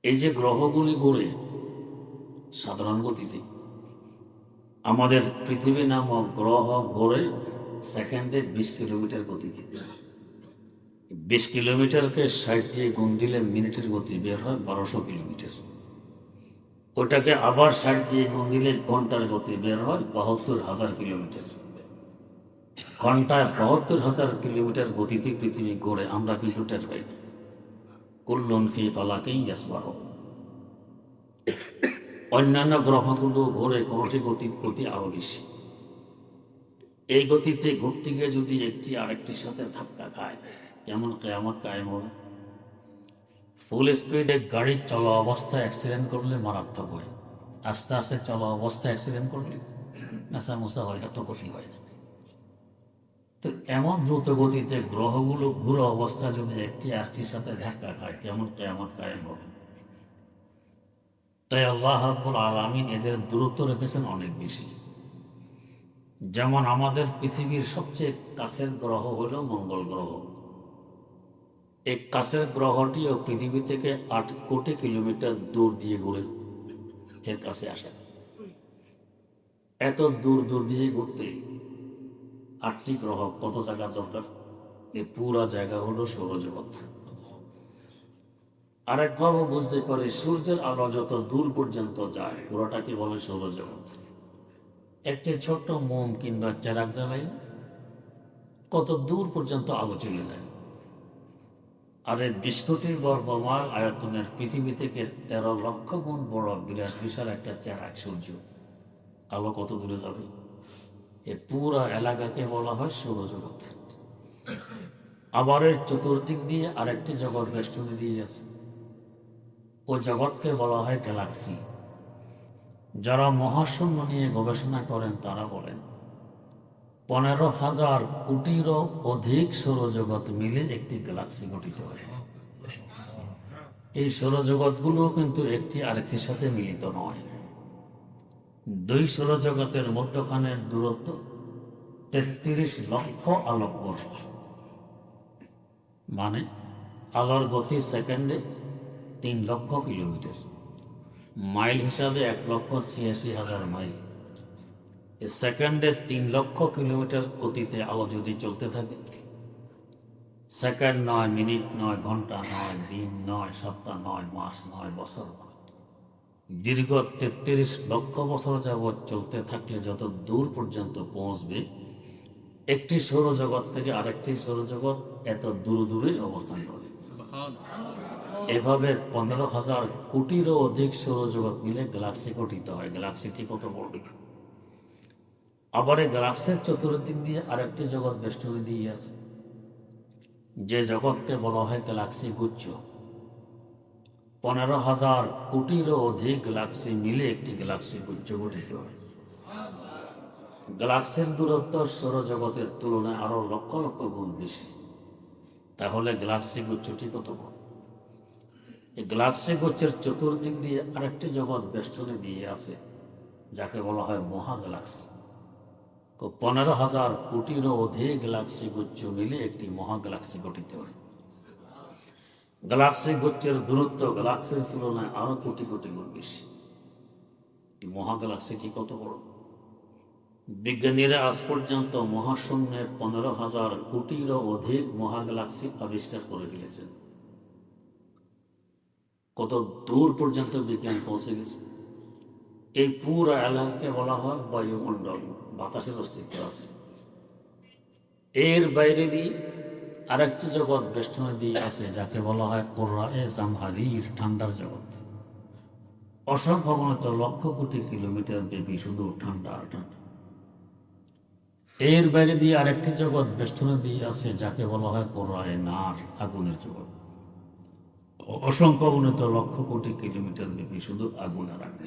এই যে গ্রহগুলি ঘুরে সাধারণ গতিতে, আমাদের পৃথিবী নামক গ্রহ ঘোরে সেকেন্ডে 20 কিলোমিটার গতিতে। 20 কিলোমিটারকে 60 দিয়ে গুণ দিলে মিনিটের গতি বের হয় 1200 কিলোমিটার। ওটাকে আবার 60 দিয়ে গুণ দিলে ঘন্টার গতি বের হয় 72,000 কিলোমিটার। ঘন্টায় 72,000 কিলোমিটার গতিতে পৃথিবী ঘোরে, আমরা কিন্তু টের পাই না। কুল্লুন ফি ফালাকিন ইয়াসবাহুন। অন্যান্য গ্রহগুলো ঘোরে কোনটি গতি আরো বেশি। এই গতিতে ঘুরতে গিয়ে যদি একটি আরেকটির সাথে ধাক্কা খায়, যেমন কিয়ামত কায়েম হবে। ফুল স্পিডে গাড়ি চলা অবস্থায় অ্যাক্সিডেন্ট করলে মারাত্মক হয়। আস্তে আস্তে চলা অবস্থায় অ্যাক্সিডেন্ট করলে নাসামুসা হয়, এত ক্ষতি হয় না। তো এমন দ্রুত গতিতে গ্রহগুলো ঘুরে অবস্থা যদি একটি আরেকটির সাথে ধাক্কা খায়, কেমন কিয়ামত কায়েম হবে। তাই আল্লাহ রাব্বুল আলামিন এদের দূরত্ব রেখেছেন অনেক বেশি। যেমন আমাদের পৃথিবীর সবচেয়ে কাছের গ্রহ হল মঙ্গল গ্রহ। এই কাছের গ্রহটিও পৃথিবী থেকে 8 কোটি কিলোমিটার দূর দিয়ে ঘুরে এর কাছে আসে। এত দূর দূর দিয়ে ঘুরতে 8টি গ্রহ কত জায়গা দরকার? এই পুরা জায়গা হলো সৌরজগৎ। আরেকভাবে বুঝতে পারি, সূর্যের আলো যত দূর পর্যন্ত যায় পুরোটাকে বলে সৌরজগৎ। একটি ছোট্ট মোম কিংবা চেরাগ জ্বালাই কত দূর পর্যন্ত আলো চলে যায়। আর এই 20 কোটি বর্গমাইল আয়তনের পৃথিবী থেকে 13 লক্ষ গুণ বড় বিরাট বিশাল একটা চেরাগ সূর্য, আলো কত দূরে যাবে? এই পুরা এলাকাকে বলা হয় সৌরজগৎ। আবার এর চতুর্দিক দিয়ে আরেকটি জগৎ বেষ্টনী দিয়ে আছে, ওই জগৎকে বলা হয় গ্যালাক্সি। যারা মহাশূন্য নিয়ে গবেষণা করেন তারা বলেন 15,000 কোটিরও অধিক সৌরজগৎ মিলে একটি গ্যালাক্সি গঠিত হয়। এই সৌরজগৎগুলো কিন্তু একটি আরেকটির সাথে মিলিত নয়। দুই সৌরজগতের মধ্যখানের দূরত্ব 33 লক্ষ আলোকবর্ষ, মানে আলোর গতি সেকেন্ডে 3 লক্ষ কিলোমিটার। মাইল হিসাবে 1,86,000 মাইল। সেকেন্ডে 3 লক্ষ কিলোমিটার গতিতে আলো যদি চলতে থাকে, সেকেন্ড নয়, মিনিট নয়, ঘন্টা নয়, দিন নয়, সপ্তাহ নয়, মাস নয়, বছর নয়, দীর্ঘ 33 লক্ষ বছর যাবৎ চলতে থাকলে যত দূর পর্যন্ত পৌঁছবে, একটি সৌরজগৎ থেকে আরেকটি সৌরজগৎ এত দূরে দূরে অবস্থান করে। এভাবে 15,000 কোটিরও অধিক সৌরজগৎ মিলে গ্যালাক্সি গঠিত হয়। গ্যালাক্সিটি কত বড়! আবার এই গ্যালাক্সির চতুর্দিক দিয়ে আরেকটি জগৎ বেষ্টনী দিয়ে আছে, যে জগৎকে বলা হয় গ্যালাক্সি গুচ্ছ। 15,000 কোটিরও অধিক গ্যালাক্সি মিলে একটি গ্যালাক্সি গুচ্ছ গঠিত হয়। গ্যালাক্সির দূরত্ব সৌরজগতের তুলনায় আরো লক্ষ লক্ষ গুণ বেশি। তাহলে গ্যালাক্সি গুচ্ছটি কত বড়? এই গ্যালাক্সি গুচ্ছের চতুর্দিক দিয়ে আরেকটি জগৎ বেষ্টনী দিয়ে আছে, যাকে বলা হয় মহা গ্যালাক্সি। 15,000 কোটিরও অধিক গ্যালাক্সি গুচ্ছ মিলে একটি মহা গ্যালাক্সি গঠিত হয়। গ্যালাক্সি গুচ্ছের দূরত্ব গ্যালাক্সির তুলনায় আরো কোটি কোটি গুণ বেশি। মহা গ্যালাক্সিটি কত বড়? বিজ্ঞানীরা আজ পর্যন্ত মহাশূন্যে 15,000 কোটিরও অধিক মহা গ্যালাক্সি আবিষ্কার করে ফেলেছেন। কত দূর পর্যন্ত বিজ্ঞান পৌঁছে গেছে। এই পুরো এলাকাকে বলা হয় বায়ুমণ্ডল, বাতাসের অস্তিত্ব আছে। এর বাইরে দিয়ে আরেকটি জগৎ বেষ্টনী দিয়ে আছে, যাকে বলা হয় কোরআনে জামহারির, ঠান্ডার জগৎ। অসংখ্য গণিত লক্ষ কোটি কিলোমিটার ব্যাপী শুধু ঠান্ডা আর ঠান্ডা। এর বাইরে দিয়ে আরেকটি জগৎ বেষ্টনী দিয়ে আছে, যাকে বলা হয় কোরআনে নার, আগুনের জগৎ। অসংখ্য গণিত লক্ষ কোটি কিলোমিটার ব্যাপী শুধু আগুন আর আগুন।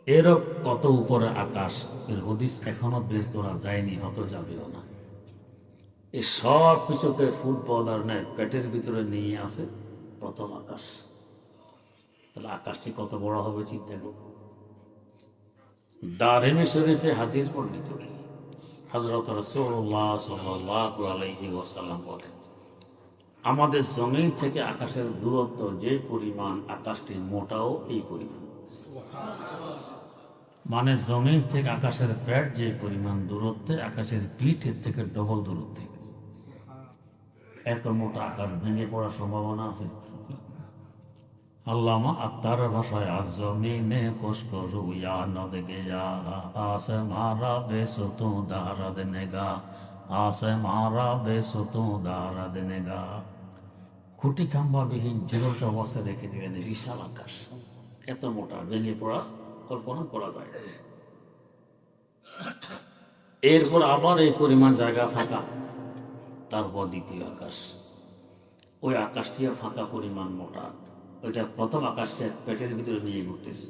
এরও কত উপরে আকাশ, এর হদিস এখনো বের করা যায়নি, হতে যাবেও না। এই সব কিছুকে ফুটবলার নেয় পেটের ভিতরে নিয়ে আসে প্রথম আকাশ। তাহলে আকাশটি কত বড় হবে চিন্তা করুন। দারিমি শরীফে হাদিস বর্ণিত, হযরত রাসূলুল্লাহ সাল্লাল্লাহু আলাইহি ওয়াসাল্লাম বলেন, আমাদের জমিন থেকে আকাশের দূরত্ব যে পরিমাণ, আকাশটি মোটাও এই পরিমাণ। মানে জমিন থেকে আকাশের প্যাড যে পরিমাণ দূরত্বে, আকাশের পিঠ এর থেকে ডবল দূরত্বে। এত মোটা আকাশ ভেঙে পড়ার সম্ভাবনা আছে। আল্লামা আত্মার ভাষায় আজ জমিনে খুশক রুয়া নদ গেয়া আসে মারা বেসো তো দারা দেনেগা, আসে মারা বেসো তো দারা দেনেগা। খুঁটি খাম্বাবিহীন জীবন্ত অবস্থা রেখে দিলেন বিশাল আকাশ। এত মোটা, ভেঙে পড়া কল্পনা করা যায়। এরপর আবার এই পরিমাণ জায়গা ফাঁকা, তারপর দ্বিতীয় আকাশ। ওই আকাশটিও ফাঁকা পরিমাণ মোটা। ওইটা প্রথম আকাশকে পেটের ভিতরে নিয়ে ঘুরতেছে।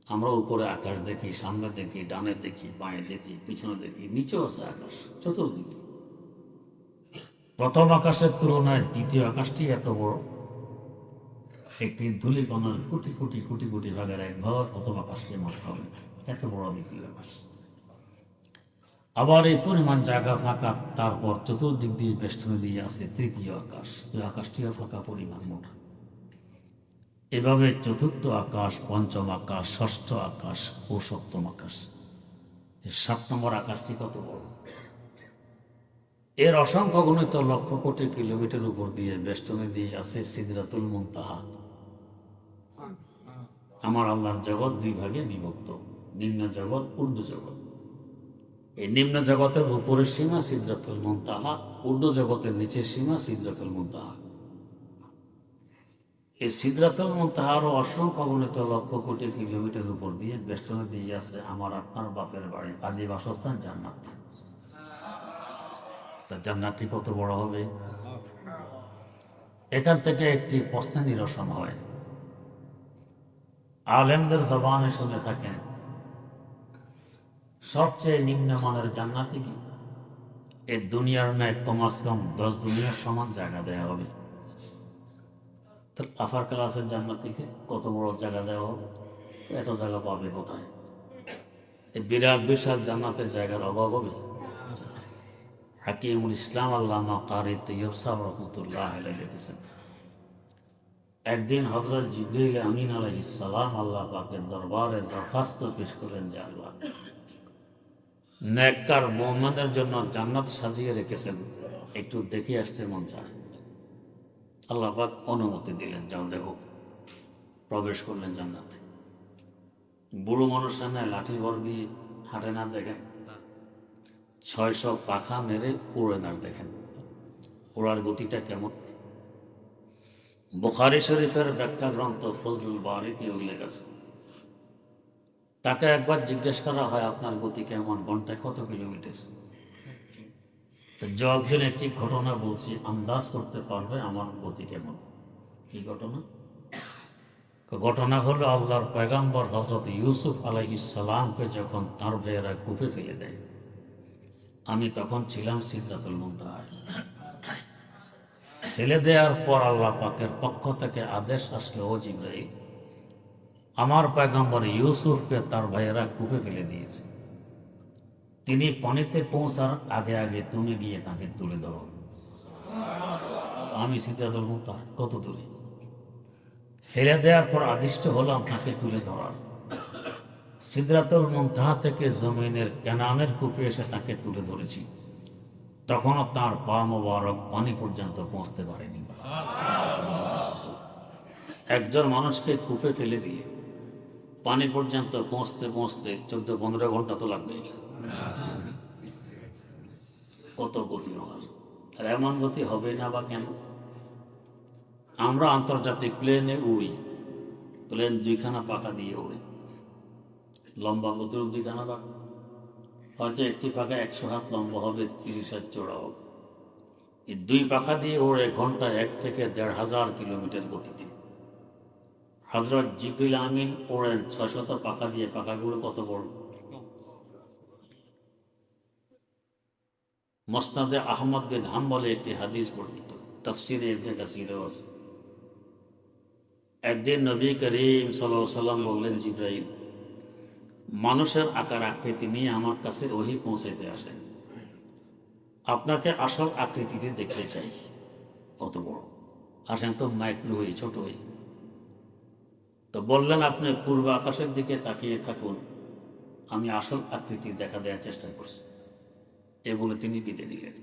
আমরা উপরে আকাশ দেখি, সামনে দেখি, ডানে দেখি, বাঁয়ে দেখি, পিছনে দেখি, নিচেও আছে আকাশ চতুর্দিকে। প্রথম আকাশের তুলনায় দ্বিতীয় আকাশটি এত বড়, একটি ধূলিকণার কোটি কোটি কোটি কোটি ভাগের এক ভাগ প্রথম আকাশকে মাপতে হবে। এত বড় দ্বিতীয় আকাশ। আবার এই পরিমাণ জায়গা ফাঁকা, তারপর চতুর্দিক দিয়ে বেষ্টনী দিয়ে আছে তৃতীয় আকাশ। ওই আকাশটিও ফাঁকা পরিমাণ মোটা। এভাবে চতুর্থ আকাশ, পঞ্চম আকাশ, ষষ্ঠ আকাশ ও সপ্তম আকাশ। 7 নম্বর আকাশটি কত বড়! এর অসংখ্য গণিত লক্ষ কোটি কিলোমিটার উপর দিয়ে বেষ্টনী দিয়ে আছে সিদরাতুল মুনতাহা। আমার আল্লাহর জগৎ 2 ভাগে বিভক্ত, নিম্ন জগৎ, ঊর্ধ্ব জগৎ। এই নিম্ন জগতের উপরের সীমা সিদরাতুল মুনতাহা, ঊর্ধ্ব জগতের নিচের সীমা সিদরাতুল মুনতাহা। এই সিদরাতুল মুনতাহারও অসংখ্য গণিত লক্ষ কোটি কিলোমিটার উপর দিয়ে বেষ্টনী দিয়ে আছে আমার আপনার বাপের বাড়ি, আদি বাসস্থান জান্নাত। জান্নাতটি কত বড় হবে! এখান থেকে একটি প্রশ্নের নিরসন হয়। আলেমদের জবানে শুনে থাকেন, সবচেয়ে নিম্নমানের জান্নাতি কি? এই দুনিয়ার ন্যায় কমাস কম 10 দুনিয়ার সমান জায়গা দেওয়া হবে। আফার ক্লাসের জান্নাতিকে কত বড় জায়গা দেওয়া হবে? এত জায়গা পাবে কোথায়? এই বিরাট বিশাল জান্নাতের জায়গার অভাব হবে? হাকিমুল ইসলাম আল্লামা কারি তৈয়ব সাহেব রহমতুল্লাহ লিখেছেন, একদিন হযরত জিবরীল আমিন আলাইহিস সালাম আল্লাহ পাকের দরবারে দরখাস্ত পেশ করলেন যে আল্লাহ, নেককার মুমিনদের জন্য জান্নাত সাজিয়ে রেখেছেন, একটু দেখে আসতে মন চায়। আল্লাহ পাক অনুমতি দিলেন, যাও দেখো। প্রবেশ করলেন জান্নাতে। বুড়ো মানুষ সামনে লাঠি ভর দিয়ে হাঁটে না দেখেন, 600 পাখা মেরে উড়ে না দেখেন, ওড়ার গতিটা কেমন! বুখারী শরীফের ব্যাখ্যা গ্রন্থ ফজলুল বারীতে উল্লেখ আছে। তাকে একবার জিজ্ঞেস করা হয়, আপনার গতি কেমন, ঘন্টায় কত কিলোমিটার? জবাব দিন, একটি ঘটনা বলছি, আন্দাজ করতে পারবে আমার গতি কেমন। কি ঘটনা? ঘটনা হলো আল্লাহর পয়গম্বর হযরত ইউসুফ আলাইহিস সালামকে যখন তার ভাইয়েরা কূপে ফেলে দেয়, আমি তখন ছিলাম সিদরাতুল মুনতাহায়। ফেলে দেওয়ার পর আল্লাহ পাকের পক্ষ থেকে আদেশ আসলো, ও জিবরাইল, আমার পয়গম্বর ইউসুফকে তার ভাইয়েরা কূপে ফেলে দিয়েছে, তিনি পানিতে পৌঁছার আগে আগে তুমি গিয়ে তাকে তুলে ধরো। আমি সিদরাতুল মুনতাহা কত দূরে! ফেলে দেওয়ার পর আদিষ্ট হলাম তাকে তুলে ধরার। সিদরাতুল মুনতাহা থেকে জমিনের কেনানের কূপে এসে তাকে তুলে ধরেছি, তখনও তার পা মোবারক পানি পর্যন্ত পৌঁছতে পারেনি। একজন মানুষকে কূপে ফেলে দিয়ে পানি পর্যন্ত পৌঁছতে পৌঁছতে 14-15 ঘন্টা তো লাগবে। কত গতি আমার! আর এমন গতি হবে না বা কেন? আমরা আন্তর্জাতিক প্লেনে উড়ি, প্লেন 2খানা পাখা দিয়ে উড়ে, লম্বা গতির 2খানা পাখা, হয়তো একটি পাখা 100 হাত লম্বা হবে, 30 হাত চড়া হবে। এই 2 পাখা দিয়ে ওড়ে ঘন্টায় 1 থেকে 1,500 কিলোমিটার গতিতে। হযরত জিবরিল আমিন ওড়েন 600 পাখা দিয়ে। পাখাগুলো কত বড়! মুসনাদে আহমদ বিন হাম্বলে একটি হাদিস বর্ণিত, তাফসীরে ইবনে কাসীরেও আছে। একদিন নবী করিম সাল্লাল্লাহু আলাইহি ওয়াসাল্লাম বললেন, জিবরাইল, মানুষের আকার আকৃতি নিয়ে আমার কাছে ওহী পৌঁছাইতে আসেন, আপনাকে আসল আকৃতিতে দেখতে চাই। কত বড়, আসেন তো মাইক্রোওয়েভ ছোট হই। তো বললেন আপনি পূর্ব আকাশের দিকে তাকিয়ে থাকুন, আমি আসল আকৃতি দেখা দেওয়ার চেষ্টা করছি। এ বলে তিনি বিদায় নিলেন।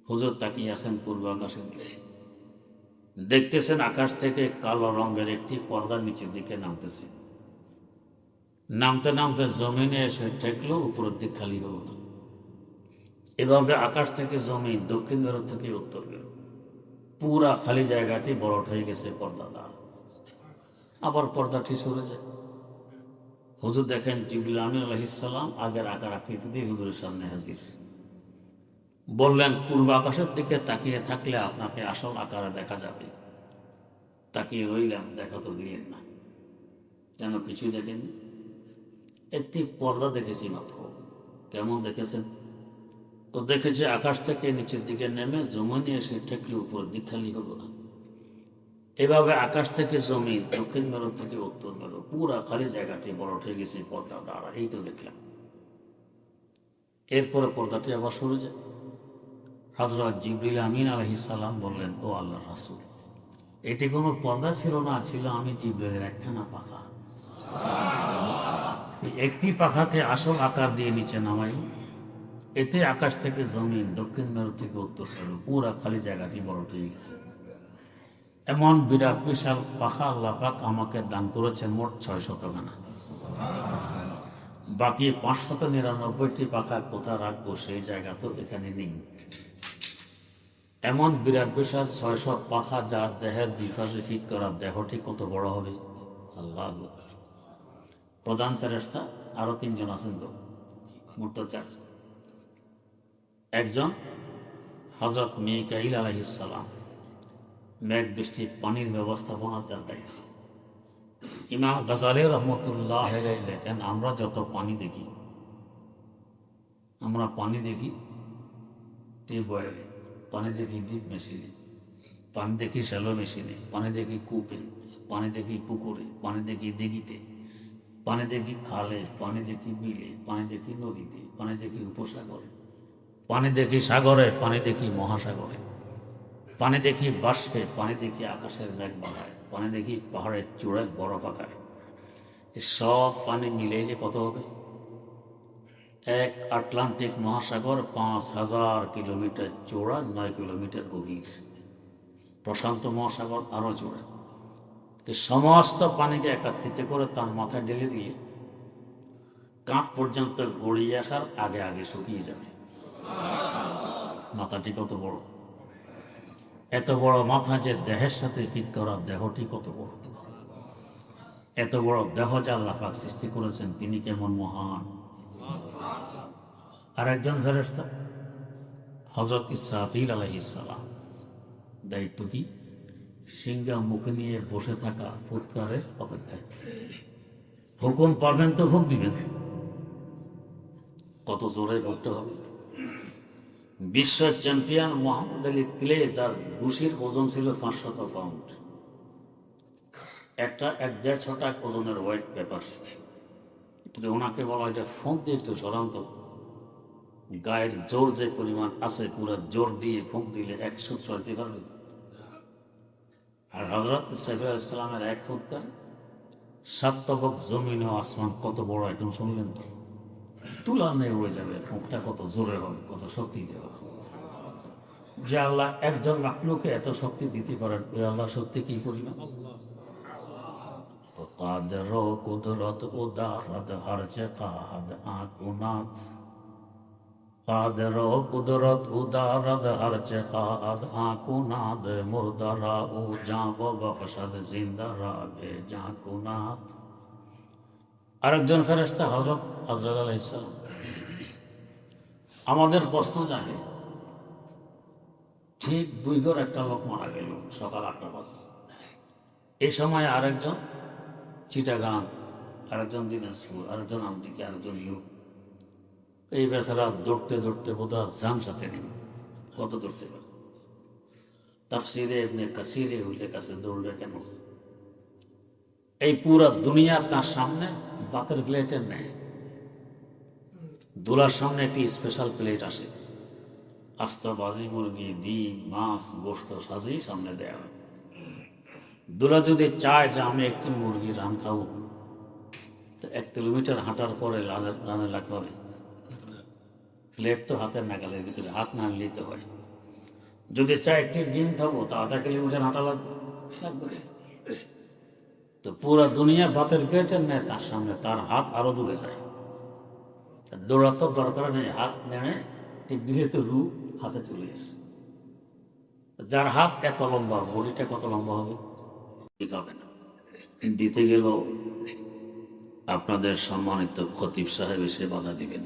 হুজুর তাকিয়ে আছেন পূর্ব আকাশের দিকে, দেখতেছেন আকাশ থেকে কালো রঙের একটি পর্দার নিচের দিকে নামতেছে। নামতে নামতে জমিনে এসে ঠেকলো, উপরের দিক খালি হলো না। এভাবে আকাশ থেকে জমিন, দক্ষিণ মেরু থেকে উত্তর মেরু, পুরা খালি জায়গাটি বড় হয়ে গেছে পর্দাটা। আবার পর্দাটি সরে যায়। হুজুর দেখেন জিবরিল আমিন আলাইহিস সালাম আগের আকার আকৃতিতে হুজুরের সামনে হাজির। বললেন পূর্ব আকাশের দিকে তাকিয়ে থাকলে আপনাকে আসল আকারে দেখা যাবে। তাকিয়ে রইলাম, দেখা তো দিলেন না। কেন কিছুই দেখেননি? একটি পর্দা দেখেছি মাত্র। কেমন দেখেছেন? তো দেখেছে আকাশ থেকে নিচের দিকে নেমে জমিনে এসে ঠেকলে উপরের দিক খালি হলো না। এভাবে আকাশ থেকে জমিন, দক্ষিণ মেরু থেকে উত্তর মেরু, পুরা খালি জায়গাটি বড় হয়ে গেছে পর্দা দ্বারা। এই তো দেখলাম। এরপরে পর্দাটি আবার সরে যায়। হযরত জিবরিল আমিন আলাইহিস সালাম বললেন, ও আল্লাহর রাসূল, এটি কোনো পর্দা ছিল না, ছিল আমি জিবরিলের একখানা পাখা। একটি পাখাকে আসল আকার দিয়ে নিচে নামাই, এতে আকাশ থেকে জমিন, দক্ষিণ মেরু থেকে উত্তর মেরু, পুরা খালি জায়গাটি বড় হয়ে গেছে। এমন বিরাট বিশাল পাখা আল্লাহ পাক আমাকে দান করেছেন মোট 600 খানা। বাকি 599টি পাখা কোথায় রাখবো সেই জায়গা তো এখানে নেই। এমন বিরাট বিশাল 600 পাখা, যার দেহের বিপাশে ফিট করা দেহটি কত বড় হবে! আল্লাহ। প্রধান ফেরেশতা আরো 3 জন আছেন, তো মোট 4। একজন হযরত মিকাইল আলাইহিস সালাম, মেঘ বৃষ্টি পানির ব্যবস্থাপনা যার দায়িত্ব। ইমাম গাজালি রহমতুল্লাহ লেখেন, আমরা যত পানি দেখি, আমরা পানি দেখি টিউবওয়েলে, পানি দেখি ডিপ মেশিনে, পানি দেখি শ্যালো মেশিনে, পানি দেখি কূপে, পানি দেখি পুকুরে, পানি দেখি দিঘিতে, পানি দেখি খালে, পানি দেখি বিলে, পানি দেখি নদীতে, পানি দেখি উপসাগরে, পানি দেখি সাগরে, পানি দেখি মহাসাগরে, পানি দেখি বাষ্পে, পানি দেখি আকাশের মেঘমালায়, পানি দেখি পাহাড়ের চূড়ায় বরফ আকারে। সব পানি মিলাইলে কত হবে? এক আটলান্টিক মহাসাগর 5000 কিলোমিটার চৌড়া, 9 কিলোমিটার গভীর। প্রশান্ত মহাসাগর আরো চৌড়া। সমস্ত পানিকে একত্রিত করে তার মাথায় ঢেলে দিয়ে কাঁধ পর্যন্ত গড়িয়ে আসার আগে আগে শুকিয়ে যাবে। মাথাটি কত বড়! এত বড় মাথা যে দেহের সাথে ফিট করা, দেহটি কত বড়! এত বড় দেহ যে আল্লাহ পাক সৃষ্টি করেছেন, তিনি কেমন মহান! আর একজন ফেরেশতা হযরত ইসরাফিল আলাইহিস সালাম, দায়িত্ব কি? সিংহা মুখে নিয়ে বসে থাকা ফুৎকারের অপেক্ষায়। হুকুম পাবেন তো ভোগ দিবেন। কত জোরে ভোগটা হবে! বিশ্ব চ্যাম্পিয়ন মোহাম্মদ আলী ক্লে, যার ঘুষির ওজন ছিল 500 পাউন্ড, একটা 1.5 ওজনের হোয়াইট পেপার, যদি ওনাকে বলা এটা ফোঁক দিয়ে একটু সরান্ত, গায়ের জোর যে পরিমাণ আছে, পুরো জোর দিয়ে ফোঁক দিলে 100 ছড়াতে পারবে। আর হযরত সাইফুল ইসলামের এক ফুৎকার 7 তবক জমিন ও আসমান কত বড়, এখন শুনলেন তো, তুলনায় উড়ে যাবে। ফুঁকটা কত জোরে হবে, কত শক্তি দেওয়া। যে আল্লাহ একজন মাখলুকে এত শক্তি দিতে পারেন, ওই আল্লাহ শক্তি কি পরিমাণ! কাদের কুদরত উদারত হর কাদ আকুনাত, কাদের কুদরত উদারত হর কাদ আকুনাত, মুর্দারা ও জাব বখশদ জিন্দারা বে জাকুনাত। আরেকজন ফেরেশতা হযরত আজরাইল আলাইহিস সালাম। আমাদের প্রশ্ন জাগে, ঠিক 2 ঘর একটা লোক মারা গেল সকাল 8টা বাজে। এই সময় আরেকজন চিটাগাং, আরেকজন দিনাজপুর, আরেকজন আমেরিকা, আরেকজন ইউরোপ। এই বেচারা দৌড়তে দৌড়তে বোধহয় জান সাথে নেই, কত দৌড়তে পারে। তাফসিরে ইবনে কাসিরে উল্লেখ আছে দৌড়লে কেন। এই পুরা দুনিয়া তার সামনে ভাতের প্লেটের নেয়। দোলার সামনে একটি স্পেশাল প্লেট আসে, আস্ত বাজি মুরগি, ডিম, মাছ, গোস্ত সাজিয়ে সামনে দেওয়া হয়। দুলা যদি চায় যে আমি একটু মুরগির রান খাবো, তো 1 কিলোমিটার হাঁটার পরে রানে লাগতে হবে। প্লেট তো হাতের নাগালের ভিতরে, হাত না নিলেই তো হয়। যদি চায় একটি ডিম খাবো, তা 0.5 কিলোমিটার হাঁটা লাগবে। তো পুরা দুনিয়া ভাতের প্লেটের নেয় তার সামনে, তার হাত আরো দূরে যায়। দৌড়াতে দরকার নেই, হাত নেড়ে টিপ তো রু হাতে চলে আসে। যার হাত এত লম্বা, বডিটা কত লম্বা হবে? ঠিক হবে না। দিতে গেলেও আপনাদের সম্মানিত খতিব সাহেব এসে বাধা দিবেন।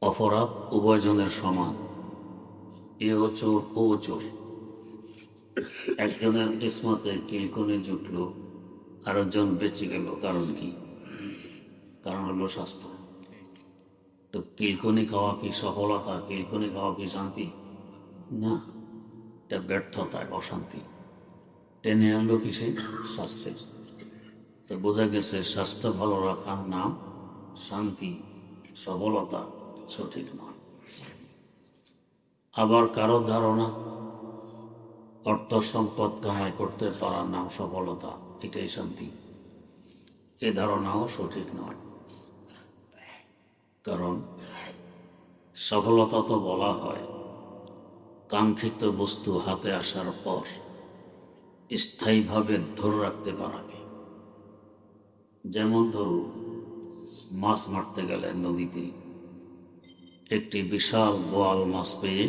অপরাধ উভয়জনের সমান, এও চোর ও চোর। একজনের কিসমতে কিলকুনি জুটলো, আরেকজন বেঁচে গেল। কারণ কি? কারণ হলো স্বাস্থ্য। তো কিলকুনি খাওয়া কি সফলতা? কিলকুনি খাওয়া কি শান্তি? না, এটা ব্যর্থতায়, অশান্তি। টেনে আনলো কিসে? স্বাস্থ্যে। তো বোঝা গেছে স্বাস্থ্য ভালো রাখার নাম শান্তি, সফলতা সঠিক নয়। আবার কারো ধারণা অর্থ সম্পদ কামাই করতে পারার নাম সফলতা, এটাই শান্তি। এ ধারণাও সঠিক নয়। কারণ সফলতা তো বলা হয় কাঙ্ক্ষিত বস্তু হাতে আসার পর স্থায়ীভাবে ধরে রাখতে পারাকে। যেমন ধরুন, মাছ মারতে গেলে নদীতে একটি বিশাল বোয়াল মাছ পেয়ে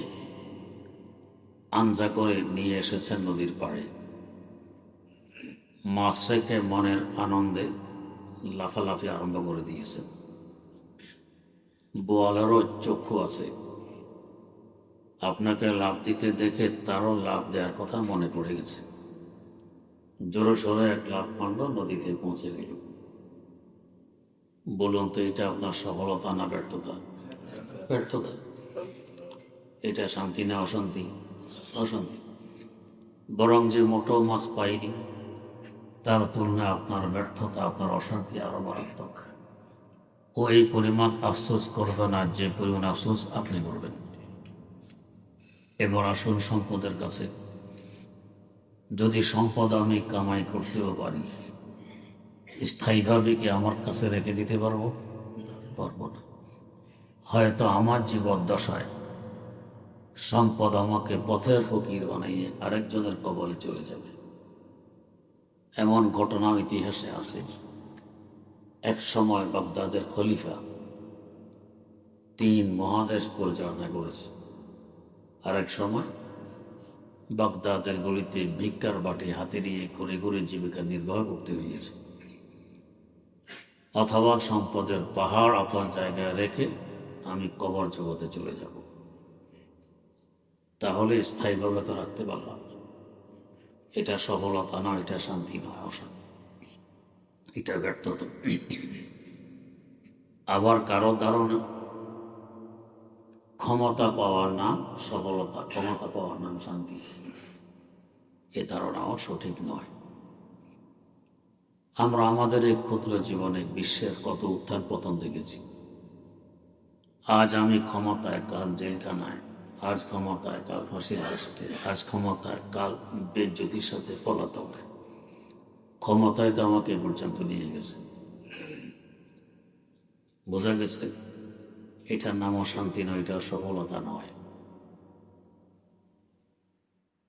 আঞ্জা করে নিয়ে এসেছেন নদীর পাড়ে। মাছ রেখে মনের আনন্দে লাফালাফি আরম্ভ করে দিয়েছেন। বোয়ালেরও চক্ষু আছে, আপনাকে লাভ দিতে দেখে তারও লাভ দেওয়ার কথা মনে পড়ে গেছে। জোরে সোরে এক লাফ মারল, নদীতে পৌঁছে গেল। বলুন তো, এটা আপনার সফলতা না ব্যর্থতা? ব্যর্থতা। এটা শান্তি না অশান্তি? অশান্তি। বরং যে মোটো মাছ পাইনি, তার তুলনায় আপনার ব্যর্থতা, আপনার অশান্তি আরো মারাত্মক। ও এই পরিমাণ আফসোস করবে না যে পরিমাণ আফসোস আপনি করবেন। এবার আসুন সম্পদের কাছে। যদি সম্পদ আমি কামাই করতেও পারি, স্থায়ীভাবে কি আমার কাছে রেখে দিতে পারবো? পারবো না। হয়তো আমার জীবদ্দশায় সম্পদ আমাকে পথের ফকির বানিয়ে আরেকজনের কবলে চলে যাবে। এমন ঘটনা ইতিহাসে আছে। এক সময় বাগদাদের খলিফা 3 মহাদেশ পরিচালনা করেছে। আর এক সময় বাগদাদের গলিতে ভিক্ষার বাটি হাতে নিয়ে ঘুরে ঘুরে জীবিকা নির্বাহ করতে হয়েছে। অথবা সম্পদের পাহাড় আপনার জায়গায় রেখে আমি কবর জগতে চলে যাব। তাহলে স্থায়ীভাবে তো রাখতে পারলাম। এটা সফলতা নয়, এটা শান্তি নয়, অশান্তি, এটা ব্যর্থতা। আবার কারো ধারণা ক্ষমতা পাওয়ার নাম সফলতা, ক্ষমতা পাওয়ার নাম শান্তি। এ ধারণাও সঠিক নয়। আমরা আমাদের এই ক্ষুদ্র জীবনে বিশ্বের কত উত্থান পতন দেখেছি। আজ আমি ক্ষমতায়, কাল জেলখানায়, আজ ক্ষমতায়, কাল ফাঁসির কাস্টে, আজ ক্ষমতায়, কাল বেজ্জতির সাথে পলাতক। ক্ষমতায় তো আমাকে পর্যন্ত নিয়ে গেছে। বোঝা গেছে এটার নামও শান্তি নয়, এটা সফলতা নয়।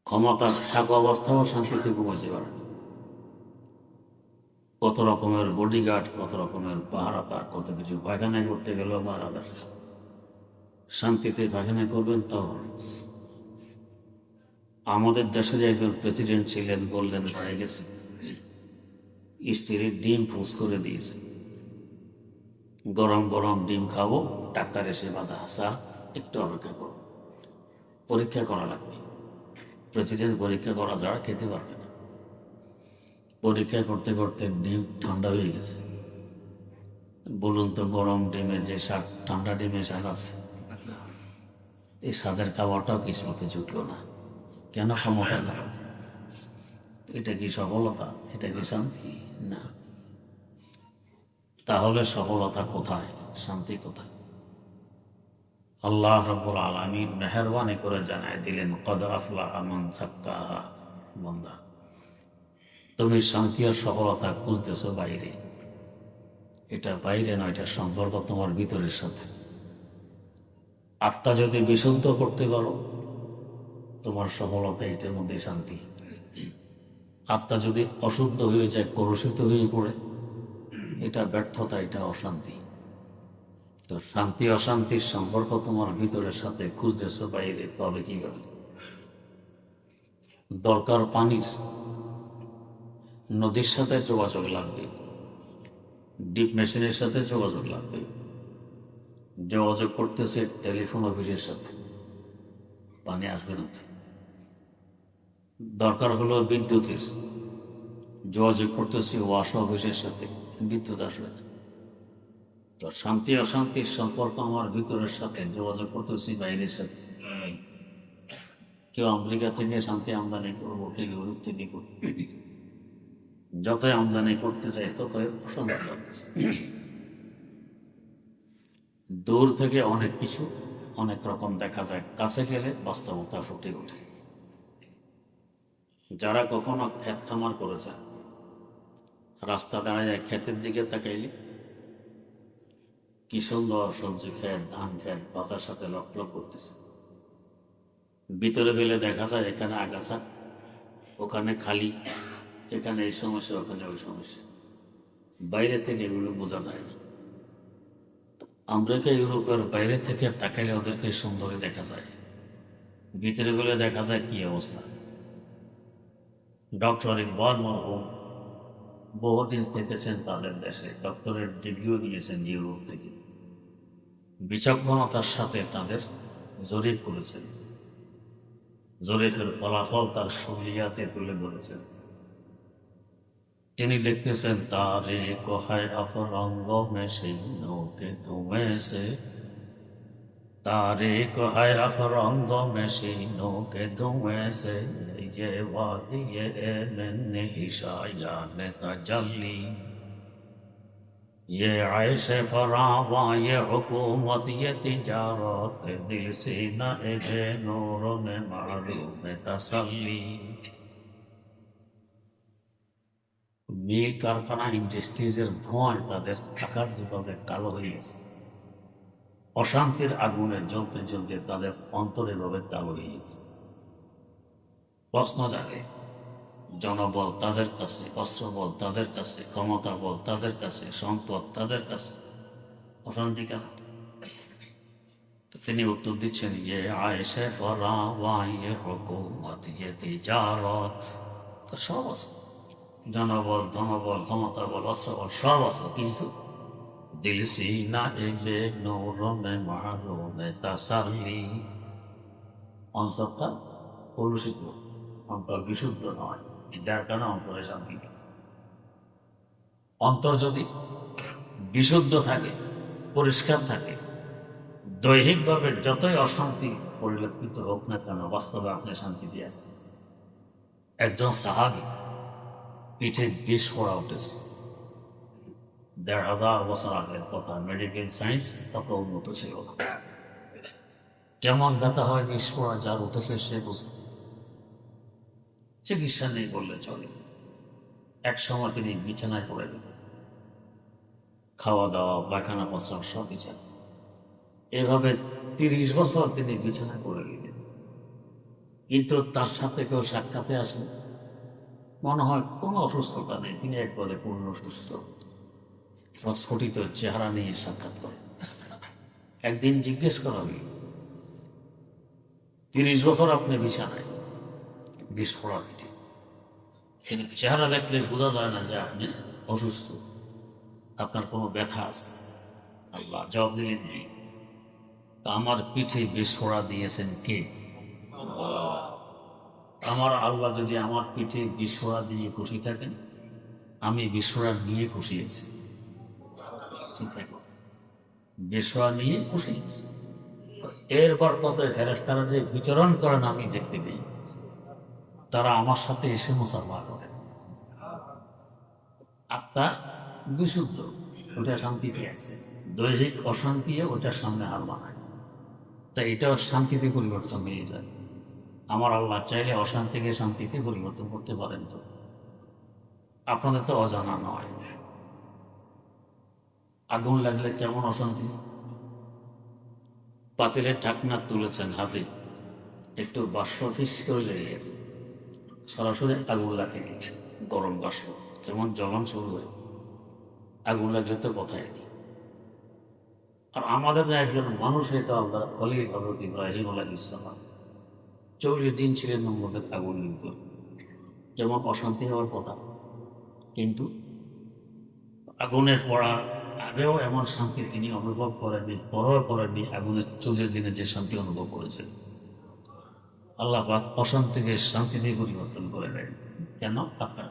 ক্ষমতা থাকা অবস্থাও শান্তিতে ঘুমাইতে পারে না। কত রকমের বডিগার্ড, কত রকমের পাহারাদার, কত কিছু। পায়খানায় করতে গেলেও মারা যাবে। শান্তিতে পায়খানা করবেন তাও। আমাদের দেশের একজন প্রেসিডেন্ট ছিলেন, বললেন হয়ে গেছে, স্ত্রীর ডিম ফুস করে দিয়েছে। গরম গরম ডিম খাবো, ডাক্তার এসে বাধা, স্যার একটু অপেক্ষা করো, পরীক্ষা করা লাগবে। প্রেসিডেন্ট পরীক্ষা করা ছাড়া খেতে পারবে না। পরীক্ষা করতে করতে ডিম ঠান্ডা হয়ে গেছে। বলুন তো, গরম ডিমে যে স্বাদ, ঠান্ডা ডিমে স্বাদ আছে? এই স্বাদের খাবারটাও কিসমতে জুটলো না। কেন? ক্ষমতা না। এটা কি সফলতা? এটা কি শান্তি? না। তাহলে সফলতা কোথায়? শান্তি কোথায়? আল্লাহ রাব্বুল আলামিন মেহেরবানি করে জানায় দিলেন, কদ আফলাহা মান যাক্কাহা। বান্দা, তুমি শান্তি আর সফলতা খুঁজতেছো বাইরে, এটা বাইরে নয়, এটা সম্পর্ক তোমার ভিতরের সাথে। আত্মা যদি বিশুদ্ধ করতে পারো, তোমার সফলতা এটার মধ্যে শান্তি। আত্মা যদি অশুদ্ধ হয়ে যায়, কলুষিত হয়ে পড়ে, এটা ব্যর্থতা, এটা অশান্তি। তো শান্তি অশান্তির সম্পর্ক তোমার ভিতরের সাথে খুঁজতেছো বাইরে, পাবে কিভাবে? দরকার পানির, নদীর সাথে যোগাযোগ লাগবে, ডিপ মেশিনের সাথে যোগাযোগ লাগবে। যোগাযোগ করতেছে টেলিফোন অফিসের সাথে, পানি আসবে না তো। দরকার হলো বিদ্যুতের, যোগাযোগ করতেছি ওয়াশ অফিসের সাথে, বিদ্যুৎ আসবে না। তো শান্তি অশান্তির সম্পর্ক আমার ভিতরের সাথে, যোগাযোগ করতেছি বাইরের সাথে। কেউ আমেরিকা থেকে শান্তি আমদানি করবো, কেউ ইউরোপ থেকে করবো। যতই আমদানি করতে চাই ততই অশান্তি লাগতেছে। দূর থেকে অনেক কিছু অনেক রকম দেখা যায়, কাছে গেলে বাস্তবতা ফুটে ওঠে। যারা কখনো ক্ষেত খামার করেছে, রাস্তা দাঁড়ায় ক্ষেতের দিকে তাকাইলে কি সুন্দর সবজি ক্ষেত, ধান ক্ষেত পাতার সাথে লক লক করতেছে। ভিতরে গেলে দেখা যায় এখানে আগাছা, ওখানে খালি, এখানে এই সমস্যা, ওখানে ওই সমস্যা। বাইরে থেকে এগুলো বোঝা যায় না। আমেরিকা ইউরোপের বাইরে থেকে তাকাইলে ওদেরকে সুন্দরী দেখা যায়, ভিতরে গেলে দেখা যায় কি অবস্থা। ডক্টর ইকবাল মরহুম বহুদিন থেকেছেন তাদের দেশে, ডক্টরের ডিগ্রিও দিয়েছেন ইউরোপ থেকে। বিচক্ষণতার সাথে তাদের জরিপ করেছেন, জরিপের ফলাফল তার সহিয়াতে তুলে ধরেছেন। তিনি লিখতেছেন, তারে কোহায় আফরঙ্গ মেশে নোকে তুমে সে, तारे को है अफरंग मशीनों के धुएं से, ये वादी ये मैंने इशाया ने तजल्ली, ये ऐश फरावा ये हुकूमत ये तिजारत, दिल सीना ए नूर में मालूम तसल्ली। মিল কারখানা ইন্ডাস্ট্রিজের ধোঁয়ায় তাদের থাকার যেভাবে কালো হয়ে গেছে, অশান্তির আগুনে জ্বলতে জ্বলতে তাদের অন্তর এভাবে কালো হয়ে গেছে। প্রশ্ন জাগে, জনবল তাদের কাছে, অস্ত্রবল তাদের কাছে, ক্ষমতা বল তাদের কাছে, সম্পদ তাদের কাছে, অশান্তি কেন? তিনি উত্তর দিচ্ছেন, ইয়ে আয়েশে ফরাওয়া ইয়ে হুকুমত ইয়ে তিজারত, সব আছে, জনবল, ধনবল, ক্ষমতা বল, অস্ত্রবল সব আছে, কিন্তু দিল সিনা এলে নৌরমে মারুমে তাসাল্লি, অন্তরটা কলুষিত, অন্তর বিশুদ্ধ নয়, যার কারণে অন্তরে শান্তি নেই। অন্তর যদি বিশুদ্ধ থাকে, পরিষ্কার থাকে, দৈহিকভাবে যতই অশান্তি পরিলক্ষিত হোক না কেন, বাস্তবে আপনি শান্তি দিয়েছেন। একজন সাহাবী পিঠে বিষ ফোড়া উঠেছে, ১,৫০০ বছর আগের কথা, মেডিকেল সায়েন্স তত উন্নত ছিল না। কেমন ব্যথা হয় বিষ ফোড়া যার উঠেছে সে বুঝে, চিকিৎসা নেই বললে চলে। এক সময় তিনি বিছানায় পড়ে গেলেন, খাওয়া দাওয়া পায়খানা প্রস্রাব সব বিছানা, এভাবে ৩০ বছর তিনি বিছানায় পড়ে গেলেন। কিন্তু তার সাথে কেউ সাক্ষাতে আসলে মনে হয় কোনো অসুস্থতা নেই, তিনি একবারে পূর্ণ সুস্থ, প্রস্ফুটিত চেহারা নিয়ে সাক্ষাৎ করেন। একদিন জিজ্ঞেস করা হল, ৩০ বছর আপনি বিছানায়, বিস্ফোরণ পিঠে, কিন্তু চেহারা দেখলে বোঝা যায় না যে আপনি অসুস্থ, আপনার কোনো ব্যথা আছে। আল্লাহ জবাব দিলেন, নেই। আমার পিঠে বিস্ফোরা দিয়েছেন কে? আমার আল্লাহ যদি আমার পিঠে বিস্ফোরা দিয়ে খুশি থাকেন, আমি বিস্ফোরা নিয়ে খুশি আছি। বিস্ফোরা নিয়ে খুশি আছি। এরপর কত ফেরেশতারা যে বিচরণ করেন আমি দেখতে পেয়ে, তারা আমার সাথে এসে মুসাফা করে। আত্মা বিশুদ্ধ, ওটা শান্তিতে আছে, দৈহিক অশান্তি ওটার সামনে হার মানায়। তাই এটাও শান্তিতে পরিবর্তন হয়ে যায়। আমার আল্লাহ চাইলে অশান্তিকে শান্তিতে পরিবর্তন করতে পারেন। তো আপনাদের তো অজানা নয়, আগুন লাগলে কেমন অশান্তি। পাতিলের ঢাকনা তুলেছেন হাতে, একটু বাষ্প ফিস করে লেগে গেছে, সরাসরি আগুন লাগে, গরম বাষ্প কেমন জ্বলন শুরু হয়। আগুন লাগলে তো কথাই নেই। আর আমাদের একজন মানুষ, এটা আল্লাহ খলিল হযরত ইব্রাহিম আলাইহিস সালাম 40 দিন ছিলেন মধ্যে আগুন নিত, যেমন অশান্তি হওয়ার কথা, কিন্তু আগুনে পড়ার আগেও এমন শান্তি তিনি অনুভব করেননি, পরেও করেননি। আগুনের 40 দিনে যে শান্তি অনুভব করেছেন, আল্লাহ পাক অশান্তিকে শান্তিতে পরিবর্তন করে দেন। কেন? আপনার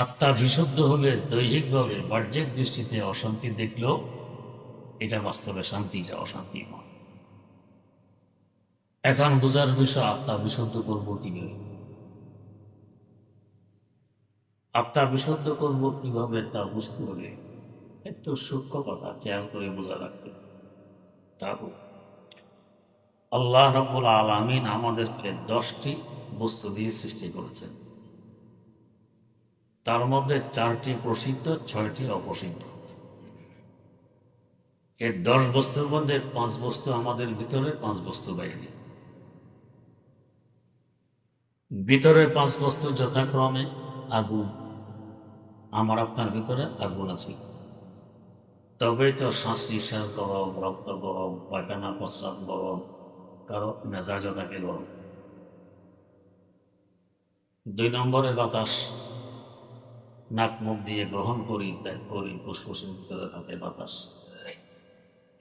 আত্মা বিশুদ্ধ হলে দৈহিকভাবে বাহ্যিক দৃষ্টিতে অশান্তি দেখলেও এটা বাস্তবে শান্তি, এটা অশান্তি নয়। এখন বোঝার বিষয়, আত্মা বিশুদ্ধ করবো কিভাবে। আত্মা বিশুদ্ধ করবো কিভাবে তা বুঝতে হলে একটু সূক্ষ্ম কথা খেয়াল করে বোঝা লাগবে। তা আল্লাহ রাব্বুল আলামিন আমাদেরকে 10টি বস্তু দিয়ে সৃষ্টি করেছেন। তার মধ্যে 4টি প্রসিদ্ধ, 6টি অপ্রসিদ্ধ। এই 10 বস্তুর মধ্যে 5 বস্তু আমাদের ভিতরে, 5 বস্তু বাইরে। ভিতরের 5 বস্তু যথাক্রমে আগুন। আমার আপনার ভিতরে আগুন আছে, তবেই তো শ্বাস নিঃশ্বাস গরম, রক্ত গরম, পায়খানা প্রস্রাব গরম, কারো মেজাজও থাকে গরম। 2 নম্বরে বাতাস, নাক মুখ দিয়ে গ্রহণ করি, ত্যাগ করি, ফুসফুসের ভিতরে থাকে বাতাস।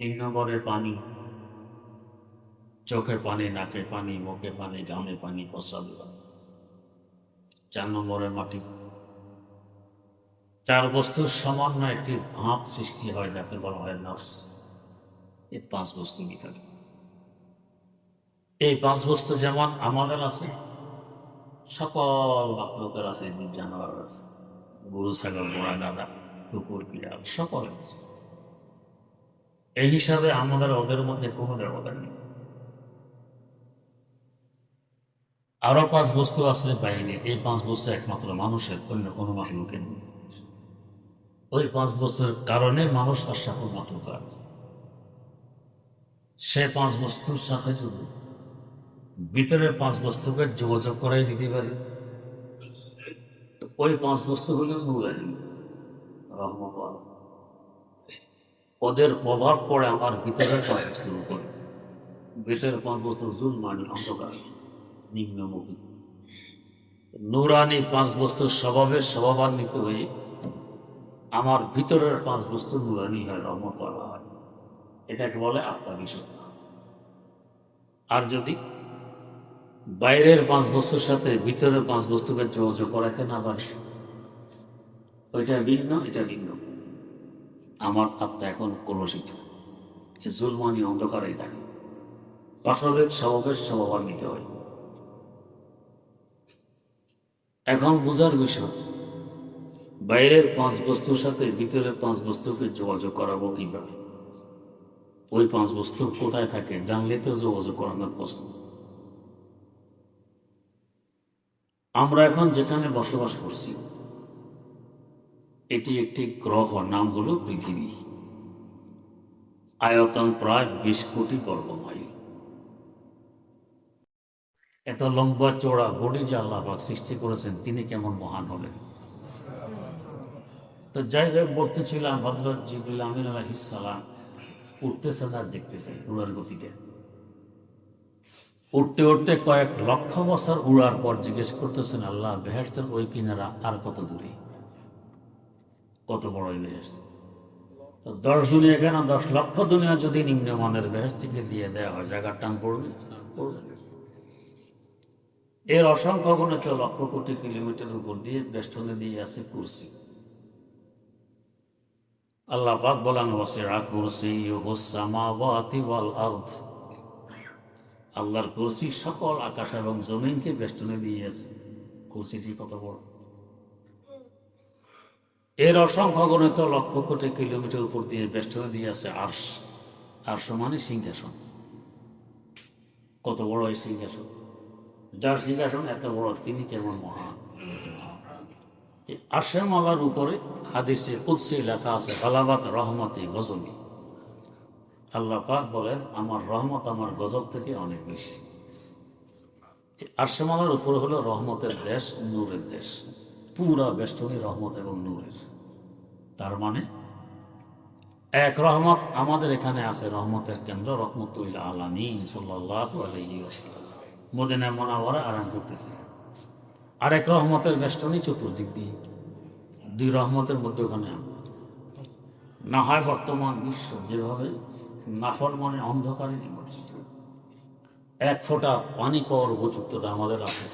3 নম্বরে পানি, চোখে পানি, নাকে পানি, মুখে পানি, ঘামে পানি, প্রস্রাবে পানি। 4 নম্বরে মাটি। 4 বস্তুর সমন্বয়ে একটি ভাব সৃষ্টি হয়, যাকে বলা হয় নফস। এই 5 বস্তু ভিতরে, এই 5 বস্তু যেমন আমাদের আছে, সকল লোকের আছে, জীব জানোয়ার আছে, গরু ছাগল ঘোড়া গাধা কুকুর বিড়াল সকল আছে। এই হিসাবে আমাদের ওদের মধ্যে কোনো ব্যবধান নেই। আরো 5 বস্তু আছে বাইরে, এই 5 বস্তু একমাত্র মানুষের, অন্য কোনো মাহলুকের নেই। ওই 5 বস্তুর কারণে মানুষ তার সাথে মাত্রতা আছে। সে 5 বস্তুর সাথে যদি ভিতরের 5 বস্তুকে যোগাযোগ করাই দিতে পারে, তো ওই 5 বস্তু হলো নূরানী, রহমত। ওদের প্রভাব পড়ে আমার ভিতরের 5 বস্তুর উপরে। ভিতরের 5 বস্তু জুলমানি, অন্ধকার, নিম্নমুখী। নূরানি 5 বস্তুর স্বভাবান্বিত হয়ে আমার ভিতরের 5 বস্তু নূরানি হয়, রহমত বলা হয়। এটাকে বলে আত্মা বিশুদ্ধ। আর যদি বাইরের 5 বস্তুর সাথে ভিতরের 5 বস্তুকে যোগাযোগ করাতে না পারে, ওইটা ভিন্ন, এটা ভিন্ন, আমার আত্মা এখন কলুষিত, জুলমানি অন্ধকারেই থাকে, পাশবিক স্বভাবান্বিত হয়। এখন বুঝার বিষয়, বাইরের 5 বস্তুর সাথে ভিতরের 5 বস্তুকে যোগাযোগ করাবো কিভাবে। ওই 5 বস্তু কোথায় থাকে জানলে তো যোগাযোগ করানোর প্রশ্ন। আমরা এখন যেখানে বসবাস করছি, এটি একটি গ্রহ, নাম হলো পৃথিবী। আয়তন প্রায় 20 কোটি বর্গ মাইল। এত লম্বা চওড়া বডি যে আল্লাহ পাক সৃষ্টি করেছেন, তিনি কেমন মহান হলেন। তো যাই হোক, বলতেছিলাম হযরত জিবরিল আমিন আলাইহিস সালাম উঠতেছেন আর দেখতেছেন উড়ার গতিতে। উঠতে উঠতে কয়েক লক্ষ বছর উড়ার পর জিজ্ঞেস করতেছেন, আল্লাহ বেহেশতের ওই কিনারা আর কত দূরে, কত বড় ওই বেহেশত। তো 10 দুনিয়া কেন, 10 লক্ষ দুনিয়া যদি নিম্নমানের বেহেশত থেকে দিয়ে দেওয়া হয়, জায়গার টান পড়বে, পড়বে। এর অসংখ্য গণিত লক্ষ কোটি কিলোমিটার উপর দিয়ে বেষ্টনে দিয়ে আছে কুরসি। আল্লাহ পাক বলেন, ওয়াসিআ কুরসিয়ুহুস সামাওয়াতি ওয়াল আরদ। আল্লাহর কুরসি সকল আকাশ এবং জমিনকে বেষ্টনে দিয়ে আছে। কুরসিটি কত বড়। এর অসংখ্য গণিত লক্ষ কোটি কিলোমিটার উপর দিয়ে বেষ্টনে দিয়ে আছে আরশ। আরশ মানে সিংহাসন। কত বড় এই সিংহাসন, যার সিংহাসন এত বড় তিনি কেমন মহান। আরশের মালার উপরে হাদিসে কুদসি লেখা আছে গালাবাত রহমতি গজবি। আল্লাহ পাক বলেন আমার রহমত আমার গজব থেকে অনেক বেশি। আরশের মালার উপরে হলো রহমতের দেশ, নূরের দেশ, পুরা বেষ্টনী রহমত এবং নূরের। তার মানে এক রহমত আমাদের এখানে আছে, রহমতের কেন্দ্র রহমতুল আলামিন সাল্লাল্লাহু আলাইহি ওয়াসাল্লাম মদিনা মুনাওয়ারা আরাম করতেছে। আরেক রহমতের বেষ্টনী চতুর্দিক দিয়ে, দুই রহমতের মধ্যে ওখানে না হয় বর্তমান বিশ্ব যেভাবে নাফরমানে অন্ধকারে নিমজ্জিত, এক ফোঁটা পানি পাওয়ার উপযুক্ততা আমাদের আছে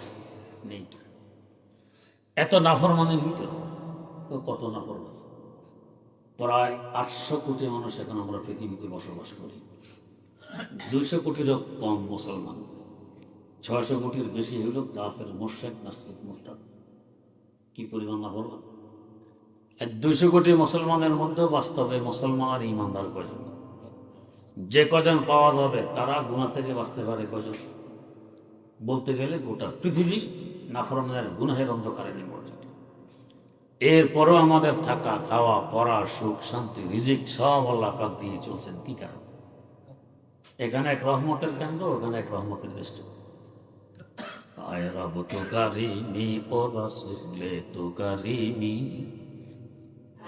নেই। এত নাফরমানের ভিতরে কত নাফরমান, প্রায় 800 কোটি মানুষ এখন আমরা পৃথিবীতে বসবাস করি। 200 কোটিরও কম মুসলমান, 600 কোটির বেশি হইল কাফের, মুশরিক, নাস্তিক, মুরতাদ। কি পরিমাণ নাফরমান! 200 কোটি মুসলমানের মধ্যে বাস্তবে মুসলমান আর ইমানদার কজন? যে কজন পাওয়া যাবে তারা গুনাহ থেকে বাঁচতে পারে কজন? বলতে গেলে গোটা পৃথিবী নাফরমানের গুনাহের অন্ধকারে নিমজ্জিত। এরপরও আমাদের থাকা, খাওয়া, পড়া, সুখ, শান্তি, রিজিক সব আল্লাহ পাক দিয়ে চলছেন। কি কারণ? এখানে এক রহমতের কেন্দ্র, ওখানে এক রহমতের দেশ। আয় রব তো কারিমি ও রাসূলে তো কারিমি,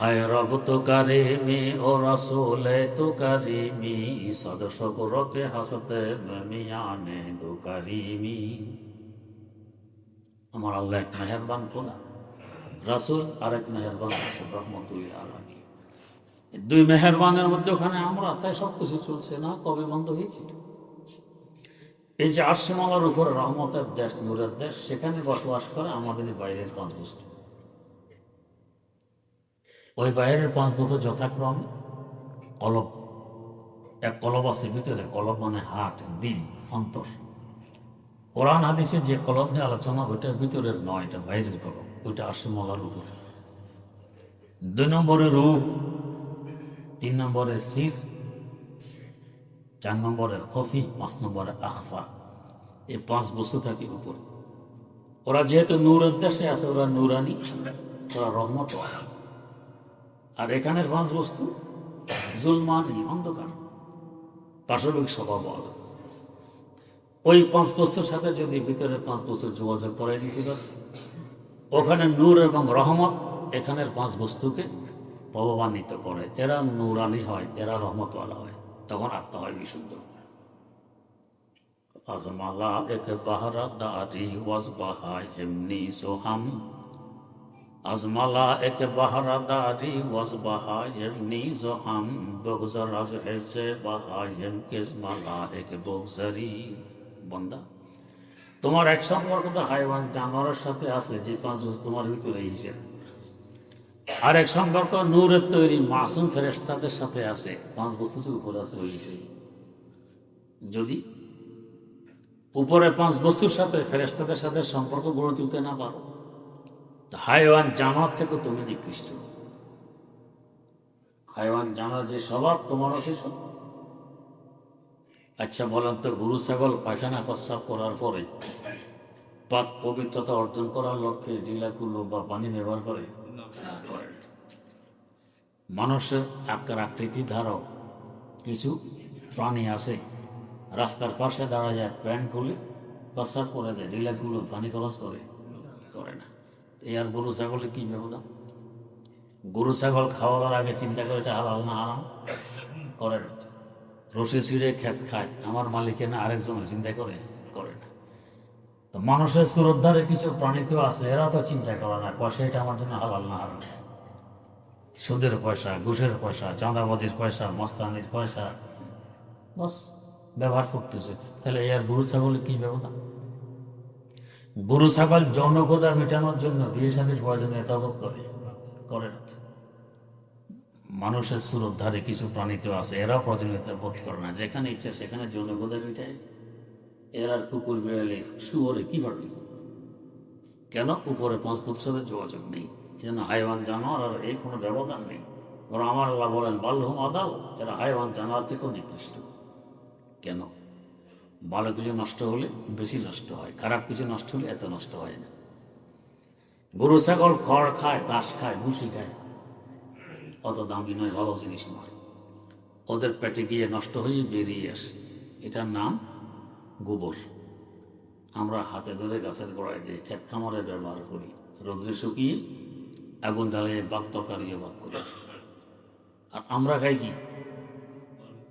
আয় রব তো কারিমি ও রাসূলে তো কারিমি, সদস্য রকে হাসতে মিয়ানে দো কারিমি। আমার আল্লাহ এক মেহেরবান খোদা, রাসূল আরেক মেহেরবান রাসূল রহমতুল আলামিন। দুই মেহেরবানের মধ্যে ওখানে আমরা, তাই সব কিছু চলছে না। কবে বন্ধ হয়েছে? এই যে আরশের মালার উপরে রহমতের দেশ, নূরের দেশ, সেখানে বসবাস করে আমাদের বাইরের 5 বস্তু। ওই বাইরের 5 বস্তু যথাক্রমে কলব। এক কলব আছে ভিতরে, কলব মানে হার্ট, দিল, অন্তর। কোরআন হাদিসে যে কলব নিয়ে আলোচনা, ওইটা ভিতরের নয়, এটা বাইরের কলব, ওইটা আরশের মালার উপরে। 2 নম্বরে রূহ, 3 নম্বরে সির, 4 নম্বরে খফি, 5 নম্বরে আখফা। এই 5 বস্তু থাকে উপরে। ওরা যেহেতু নূরের দেশে আছে, ওরা নূরানি, ওরা রহমত। আর এখানের 5 বস্তু জুলমানি, অন্ধকার, পাশবিক স্বভাব। ওই 5 বস্তুর সাথে যদি ভিতরে 5 বস্তুর যোগাযোগ করে নিতে পারে, ওখানে নূর এবং রহমত এখানের 5 বস্তুকে প্রভাবান্বিত করে। এরা নূরানি হয়, এরা রহমতওয়ালা হয়, তখন আত্মা হয় বিশুদ্ধ। আজমালা এক বাহারা দারি ওয়াজ বাহাই এমনি সোহাম, আজমালা এক বাহারা দারি ওয়াজ বাহাই এমনি সোহাম, বগজর আজ হেসে বাহাই এম কেসমালা এক বগজারি। বন্দা, তোমার এক সম্পর্ক হাইওয়ান জানোয়ারের সাথে আছে, যে 5 বস্তু তোমার ভিতরে হিসেবে। আর এক সম্পর্ক নূরের তৈরি মাসুম ফেরেশতাদের সাথে আছে, 5 বস্তু উপরে আছে ওই হিসেবে। যদি উপরে 5 বস্তুর সাথে ফেরেশতাদের সাথে সম্পর্ক গড়ে তুলতে না পারো, হাইওয়ান জানোয়ার থেকে তুমি নিকৃষ্ট। হাইওয়ান জানোয়ার যে স্বভাব, তোমারও সে স্বভাব। আচ্ছা বলেন তো, গরু ছাগল পায়খানা প্রস্রাব করার পরে পাক পবিত্রতা অর্জন করার লক্ষ্যে জিলাকুলো বা পানি ব্যবহার করে? মানুষের আকৃতি ধারক কিছু প্রাণী আছে, রাস্তার পাশে দাঁড়া যায়, প্যান্ট খুলে প্রস্রাব করে দেয়, জিলাকুলো পানি খরচ করে না। এই আর গরু ছাগলের কি ব্যবধান? গরু ছাগল খাওয়ার আগে চিন্তা করে এটা হালাল না হারাম? করে না। রসে ছিঁড়ে খেত খায়, আমার মালিকে না আরেকজনের চিন্তা করে না। তো মানুষের শ্রদ্ধারে কিছু প্রাণী তো আছে, এরা তো চিন্তা করে না পয়সা এটা আমার জন্য হালাল না হারাম। সুদের পয়সা, ঘুষের পয়সা, চাঁদাবাজির পয়সা, মস্তানির পয়সা বস ব্যবহার করতেছে। তাহলে এর গরু ছাগলের কি ব্যবধান? গরু ছাগল যৌনকতা মেটানোর জন্য বিয়ে শাদীর প্রয়োজনে এতাবত করে না। মানুষের শ্রদ্ধারে কিছু প্রাণী তো আছে, এরাও প্রয়োজনীয়তা বোধ করে না, যেখানে ইচ্ছা সেখানে যৌনকতা মেটায়। এরা কুকুর, বিড়ালে, শুয়োরে কি পারবে? কেন? উপরে 5 বস্তুর সাথে যোগাযোগ নেই, যেন হাইওয়ান জানোয়ার আর এই কোনো ব্যবধান নেই। ওরা আমার আল্লাহ বলেন বাল্যহুম আদাল, এরা হাইওয়ান জানোয়ার থেকেও নিকৃষ্ট। কেন? ভালো কিছু নষ্ট হলে বেশি নষ্ট হয়, খারাপ কিছু নষ্ট হলে এত নষ্ট হয় না। গরু ছাগল খড় খায়, ঘাস খায়, ভুসি খায়, অত দামি নয়, ভালো জিনিস নয়, ওদের পেটে গিয়ে নষ্ট হয়ে বেরিয়ে আসে, এটার নাম গোবর। আমরা হাতে ধরে গাছের গোড়ায় দিয়ে ক্ষেত খামারে ব্যবহার করি, রোদ্রে শুকিয়ে আগুন জ্বালিয়ে ভাত তরকারি ভাত করি। আর আমরা খাই কি?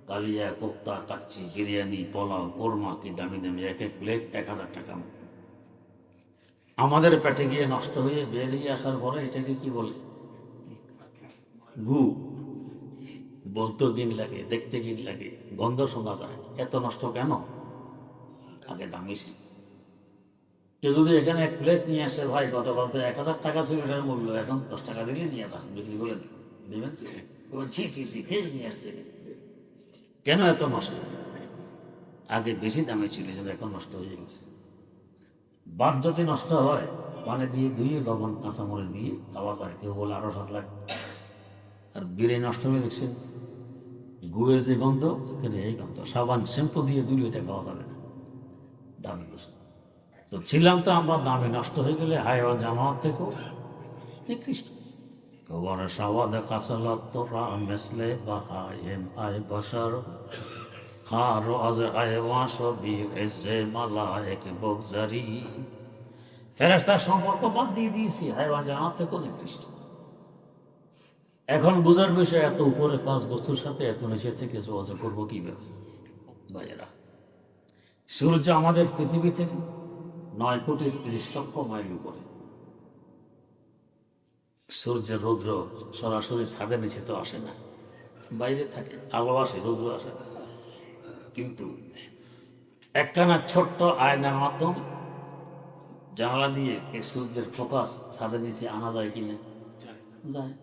কালিয়া, কোপ্তা, কাচ্চি, বিরিয়ানি, পোলাও, কোরমা, কি দামি দামি, এক এক প্লেট 1000 টাকা। আমাদের পেটে গিয়ে নষ্ট হয়ে বেরিয়ে আসার পরে এটাকে কি বলে? গু। বলতেও ঘিন লাগে, দেখতে ঘিন লাগে, গন্ধ শোনা যায়, এত নষ্ট কেন? আগে দামি ছিল। কেউ যদি এখানে এক প্লেট নিয়ে আসে, ভাই গতকাল তো 1000 টাকা ছিল এটার মূল্য, এখন 10 টাকা দিলে নিয়ে যান, বিক্রি করে দেবেন। ছি ছি ছি, খেয়ে নিয়ে আসছে, কেন এত নষ্ট? আগে বেশি দামে ছিল, যেন এখন নষ্ট হয়ে গেছে। ভাত যদি নষ্ট হয়, পানি দিয়ে ধুয়ে লবণ কাঁচামরিচ দিয়ে খাওয়া যায়, কেউ বলে আরো স্বাদ লাগে। আর বিরিয়ানি নষ্ট হয়ে দেখছেন, গুয়ের যে গন্ধ, এখানে এই গন্ধ, সাবান শ্যাম্পু দিয়ে ধুলে এটা খাওয়া যাবে না, দামি বস্তু। তো ছিলাম তো আমরা দামি, নষ্ট হয়ে গেলে হাইওয়ান জামাত থেকেও নিকৃষ্ট। খবর সাওয়াদ খাসালত তোরা মেসলে বাহায়েম আয় বসার খারো আজ আয় ওয়াশো বীর এজে মালা এক বকজারি। ফেরেশতার সম্পর্ক বাদ দিয়ে দিয়েছি, হাইওয়ান জামাত থেকেও নিকৃষ্ট। এখন বুঝার বিষয়, এত উপরে 5 বস্তুর সাথে এত নিচে থেকে যোগাযোগ করবো কিভাবে? ভাইয়েরা, সূর্য আমাদের পৃথিবী থেকে 9,30,00,000 মাইল উপরে। সূর্যের রৌদ্র সরাসরি ছাদের নিচে তো আসে না, বাইরে থাকে, আলো আসে, রৌদ্র আসে না। কিন্তু একখানা ছোট্ট আয়নার মাধ্যমে জানালা দিয়ে এই সূর্যের ফোকাস ছাদের নিচে আনা যায় কিনা? যায়।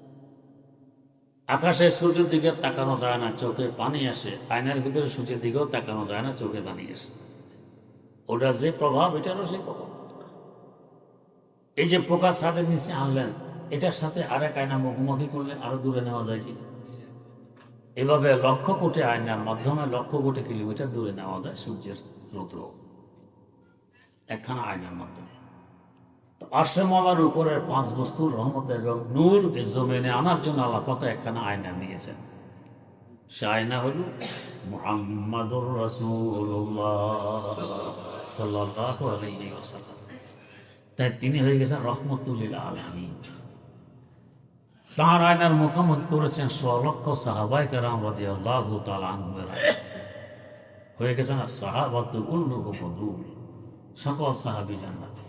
আকাশে সূর্যের দিকে তাকানো যায় না, চোখে পানি আসে। আয়নার ভিতরে সূর্যের দিকেও তাকানো যায় না, চোখে পানি আসে। ওটার যে প্রভাব, এটারও সেই প্রভাব। এই যে প্রকাশ ছাদের নিচে আনলেন, এটার সাথে আরেক আয়না মুখোমুখি করলে আরো দূরে নেওয়া যায় কি? এভাবে 1,00,000,000 আয়নার মাধ্যমে 1,00,000,000 কিলোমিটার দূরে নেওয়া যায় সূর্যের রৌদ্র, একখানা আয়নার মাধ্যমে। তো আরশে মাওলার উপরের 5 বস্তুর রহমত এবং নূর জমিনে আনার জন্য আল্লাহ কত একখানা আয়না নিয়েছেন। সে আয়না হল মুহাম্মাদুর রাসূলুল্লাহ সাল্লাল্লাহু আলাইহি ওয়াসাল্লাম। তাই তিনি হয়ে গেছেন রাহমাতুল লিল আলামিন। তাঁর আয়নার মুখোমুখি করেছেন 100,00,000 সাহাবায়ে কেরাম রাদিয়াল্লাহু তাআলা আনহুরা, হয়ে গেছেন সাহাবাতু কুল্লুহুম উদুল, সকল সাহাবী জান্নাতি।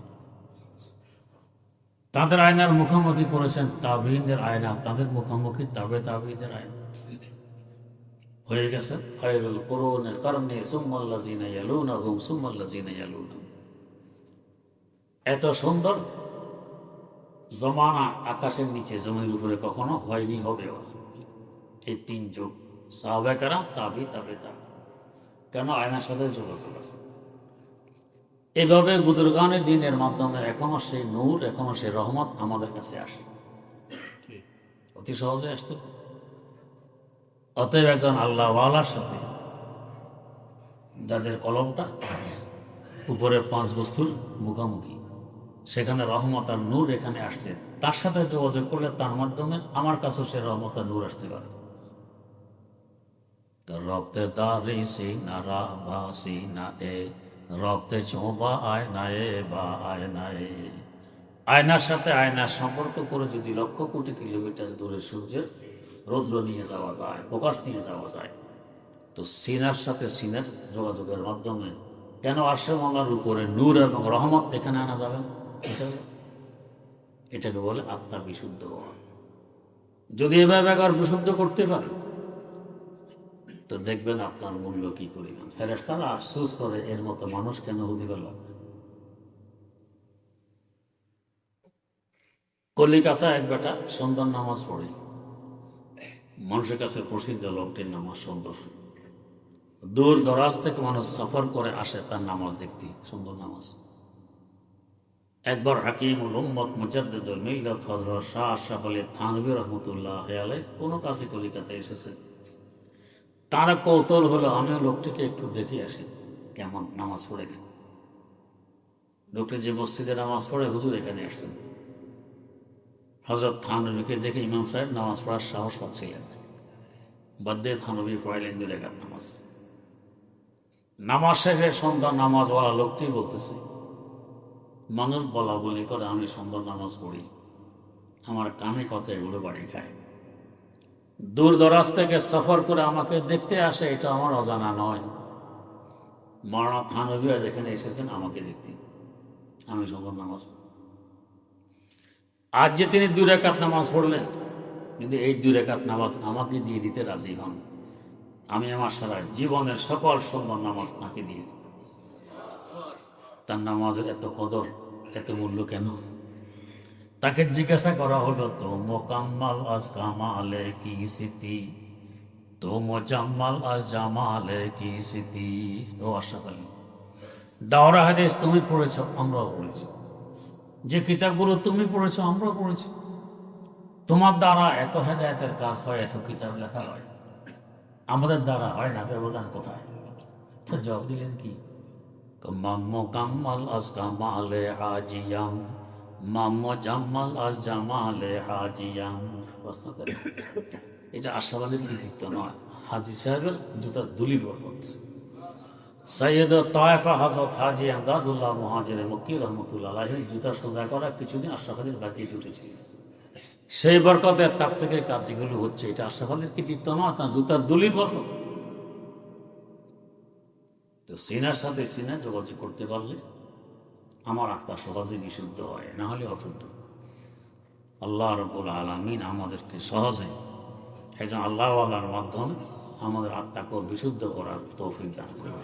তাদের আয়নার মুখোমুখি করেছেন তাবেঈনদের আয়না, তাদের মুখোমুখি তাবেঈনদের আয়না, হয়ে গেছে খায়রুল কুরুনি কারনি সুম্মাল্লাযিনা ইয়ালুনাহুম সুম্মাল্লাযিনা ইয়ালুনাহুম। এত সুন্দর জমানা আকাশের নিচে জমির উপরে কখনো হয়নি, হবেও। এই 3 যুগ, সাহাবায়ে কেরাম, তাবে। কেন? আয়নার সাথে যোগাযোগ আছে। এভাবে বুজুর্গানে দ্বীনের মাধ্যমে এখনো সেই নূর, এখনো সেই রহমত আমাদের কাছে আসে, অতি সহজে আসতে। অতএব একজন আল্লাহওয়ালার সাথে, যাদের কলমটা উপরে 5 বস্তুর মুখোমুখি, সেখানে রহমত আর নূর এখানে আসছে, তার সাথে যোগাযোগ করলে তার মাধ্যমে আমার কাছেও সে রহমত আর নূর আসতে পারে। রবতে দারি সিনারা বা সিনা এ রবতে চোবা আয়নায়ে বা আয়নায়ে। আয়নার সাথে আয়নার সম্পর্ক করে যদি 1,00,000,000 কিলোমিটার দূরে সূর্যের রৌদ্র নিয়ে যাওয়া যায়, প্রকাশ নিয়ে যাওয়া যায়, তো সিনার সাথে সিনার যোগাযোগের মাধ্যমে কেন আরশে মাওলার উপরে নূর এবং রহমত এখানে আনা যাবে? এটাকে বলে আত্মা বিশুদ্ধ হওয়া। যদি এভাবে একবার বিশুদ্ধ করতে পারে, তো দেখবেন আপনার মূল্য কি পরিমাণ। ফেরেশতারা আফসোস করে, এর মতো মানুষ কেন হতে পারল। কলিকাতা এক বেটা সুন্দর নামাজ পড়ে, মানুষের কাছে প্রসিদ্ধ লোকটির নামাজ সুন্দর। দূর দরাজ থেকে মানুষ সফর করে আসে তার নামাজ দেখতে, সুন্দর নামাজ। একবার হাকিমুল উম্মত মুজাদ্দিদুল মিল্লাত হযরত শাহ আশরাফ আলী থানভী রাহমাতুল্লাহ আলাইহি কোনো কাজে কলিকাতায় এসেছেন। তারা কৌতূহল হলো, আমিও লোকটিকে একটু দেখে আসি কেমন নামাজ পড়ে না। লোকটা যে মসজিদে নামাজ পড়ে, হুজুর এখানে আসছেন। হযরত থানবীকে দেখে ইমাম সাহেব নামাজ পড়ার সাহস পাচ্ছিলেন না। বাদ দিয়ে থানবী পড়াইলেন 2 রাকাত নামাজ। নামাজ শেষে সুন্দর নামাজওয়ালা লোকটি বলতেছে, মানুষ বলা বলি করে আমি সুন্দর নামাজ পড়ি, আমার কানে কথা এগুলো বাড়ি খায়। দূর দরাজ থেকে সফর করে আমাকে দেখতে আসে, এটা আমার অজানা নয়। মাওলানা থানবী যেখানে এসেছেন আমাকে দেখতে, আমি সুন্দর নামাজ পড়ি। আজ যে তিনি 2 রাকাত নামাজ পড়লেন, কিন্তু এই 2 রাকাত নামাজ আমাকে দিয়ে দিতে রাজি হন, আমি আমার সারা জীবনের সকল সুন্দর নামাজ তাকে দিয়ে দিই। তার নামাজের এত কদর, এত মূল্য কেন? তাকে জিজ্ঞাসা করা হলো, তো মোকাম্মাল আজ কামালে কি স্মৃতি, তো মোজাম্মাল আজ জামালে কি স্মৃতি। ও আশরাফ আলী, দাওরা হাদিস তুমি পড়েছ, আমরাও পড়েছি। যে কিতাবগুলো তুমি পড়েছো আমরাও পড়েছি। তোমার দ্বারা এত হেদায়েতের কাজ হয়, এত কিতাব লেখা হয়, আমাদের দ্বারা হয় না, ব্যবধান কোথায়? তো জবাব দিলেন কি, মাম্মো কাম্মাল আজ কামালে হাজিয়াম, মাম্মো জাম্মাল আজ জামালে হাজিয়াম। প্রশ্ন করে, এটা আশরাফ আলীর কৃতিত্ব নয়, হাজী সাহেবের জুতার দুলির বরকত। সৈয়দ তায়েফা হযরত হাজী আমদাদুল্লাহ মুহাজির মক্কি রহমতুল্লাহ আলাইহির জুতা সোজা করা কিছুদিন আশরাফ আলীর বাকি জুটেছিল। সেই বরকতের তার থেকে কাজগুলো হচ্ছে, এটা আশরাফ আলীর কৃতিত্ব নয়, তার জুতার দুলির বরকত। তো সিনার সাথে সিনা যোগাযোগ করতে পারলে আমার আত্মা সহজে বিশুদ্ধ হয়, না হলে অশুদ্ধ। আল্লাহ রাব্বুল আলামিন আমাদেরকে সহজে একজন আল্লাহওয়ালার মাধ্যমে আমাদের আত্মাকে বিশুদ্ধ করার তৌফিক দান করুন।